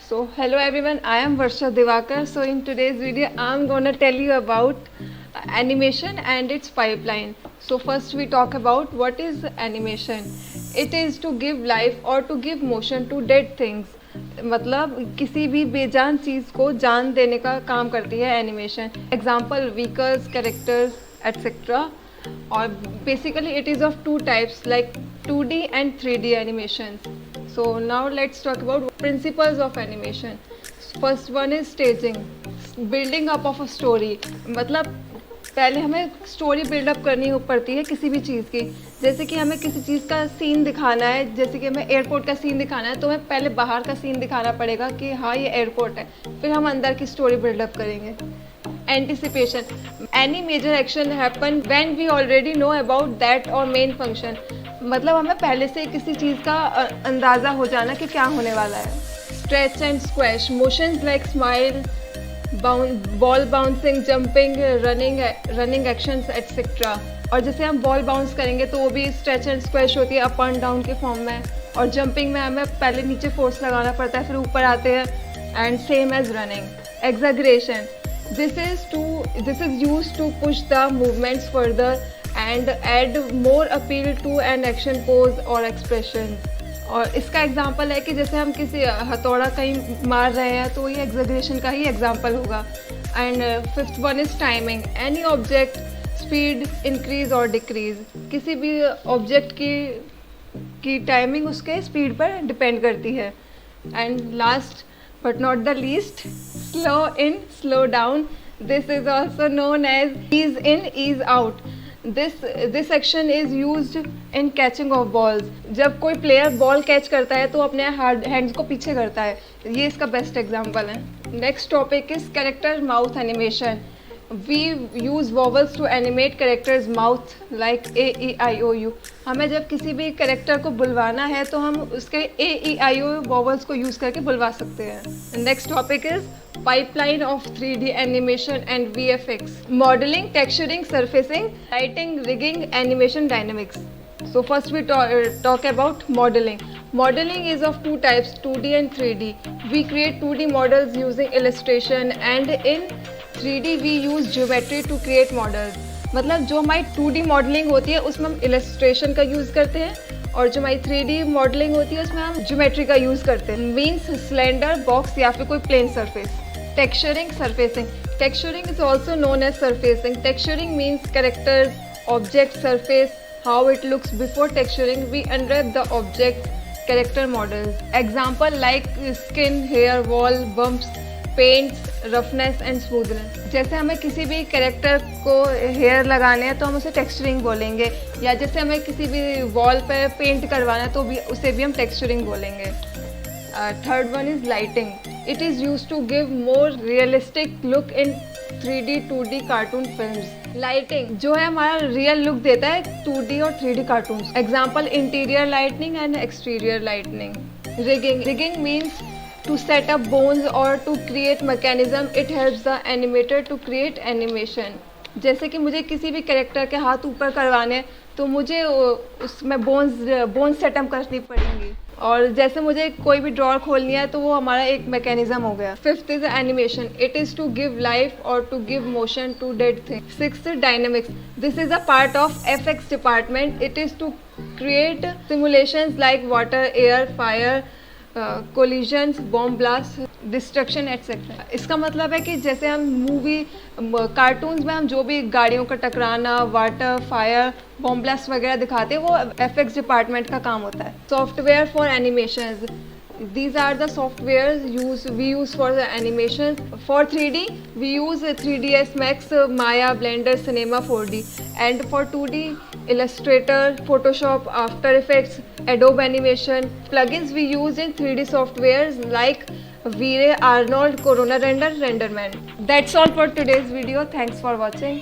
So hello everyone, I am Varsha Divakar. So in today's video, I'm gonna tell you about animation and its pipeline. So first we talk about what is animation. It is to give life or to give motion to dead things. मतलब किसी भी बेजान चीज़ को जान देने का काम करती है animation. Example vehicles, characters etcetera. और basically it is of two types like 2D and 3D animations. So now let's talk about principles of animation. First one is staging, building up of a story. मतलब पहले हमें story buildup करनी पड़ती है किसी भी चीज़ की. जैसे कि हमें किसी चीज़ का सीन दिखाना है, जैसे कि हमें एयरपोर्ट का सीन दिखाना है, तो हमें पहले बाहर का सीन दिखाना पड़ेगा कि हाँ ये एयरपोर्ट है, फिर हम अंदर की स्टोरी बिल्डअप करेंगे. Anticipation, any major action happen when we already know about that or main function. मतलब हमें पहले से किसी चीज़ का अंदाज़ा हो जाना कि क्या होने वाला है. Stretch and squash, motions like smile, ball bouncing, jumping, running actions etc. और जैसे हम बॉल बाउंस करेंगे तो वो भी स्ट्रेच एंड स्क्वैश होती है अप एंड डाउन के फॉर्म में. और जंपिंग में हमें पहले नीचे फोर्स लगाना पड़ता है, फिर ऊपर आते हैं. And same as running. Exaggeration, this is used to push the movements further and add more appeal to an action pose or expression. और इसका एग्जांपल है कि जैसे हम किसी हथौड़ा कहीं मार रहे हैं तो ये एग्जैगरेशन का ही एग्जांपल होगा. And fifth one is timing, any object speed increase और डिक्रीज. किसी भी ऑब्जेक्ट की टाइमिंग उसके स्पीड पर डिपेंड करती है. And last but not the least, slow in, slow down. This is also known as ease in, ease out. This action is used in catching of balls. जब कोई player ball catch करता है तो अपने hands को पीछे करता है. ये इसका बेस्ट एग्जांपल है. Next topic is character mouth animation. We use vowels to animate characters mouth like A, E, I, O, U. हमें जब किसी भी कैरेक्टर को बुलवाना है तो हम उसके A, E, I, O vowels को यूज़ करके बुलवा सकते हैं. Next topic is pipeline of 3D animation and VFX. Modeling, texturing, surfacing, lighting, rigging, animation, dynamics. So first we talk about modeling. Modeling is of two types, 2D and 3D. We create 2D models using illustration and in 3D we use geometry to create models. मतलब जो हमारी 2D modelling होती है उसमें हम illustration का use करते हैं और जो हमारी 3D मॉडलिंग होती है उसमें हम ज्योमेट्री का यूज़ करते हैं. मीन्स सिलेंडर, बॉक्स या फिर कोई plane surface. Texturing, surfacing. Texturing is also known as surfacing. Texturing means characters, object, surface, how it looks before texturing. We unwrap the object, character models. Example like skin, hair, wall, bumps, paints, roughness and smoothness. जैसे हमें किसी भी character को hair लगाने हैं तो हम उसे टेक्सचरिंग बोलेंगे, या जैसे हमें किसी भी वॉल पर पेंट करवाना है तो उसे भी हम टेक्सचरिंग बोलेंगे. Third one is lighting. It is use to give more realistic look in 3D 2D cartoon films. Lighting जो है हमारा रियल लुक देता है 2D और 3D cartoon. Example interior lightning and exterior lightning. Rigging. Rigging means to set up bones or to create mechanism. It helps the animator to create animation. जैसे कि मुझे किसी भी कैरेक्टर के हाथ ऊपर करवाने तो मुझे उसमें बोन्स सेटअप करनी पड़ेंगी. और जैसे मुझे कोई भी ड्रॉर खोलनी है तो वो हमारा एक मैकेनिज्म हो गया. Fifth is animation. It is to give life और to give motion to dead thing. Sixth dynamics. This is a part of FX department. It is to create simulations like water, air, fire, collisions, bomb blast, destruction etcetera. इसका मतलब है कि जैसे हम movie cartoons में हम जो भी गाड़ियों का टकराना, वाटर, फायर, बॉम्ब ब्लास्ट वगैरह दिखाते हैं वो FX डिपार्टमेंट का काम होता है. Software for animations. These are the softwares we use for the animation. For 3D, we use 3ds Max, Maya, Blender, Cinema 4D. And for 2D, Illustrator, Photoshop, After Effects, Adobe Animation. Plugins we use in 3D softwares like V-Ray, Arnold, Corona Render, RenderMan. That's all for today's video. Thanks for watching.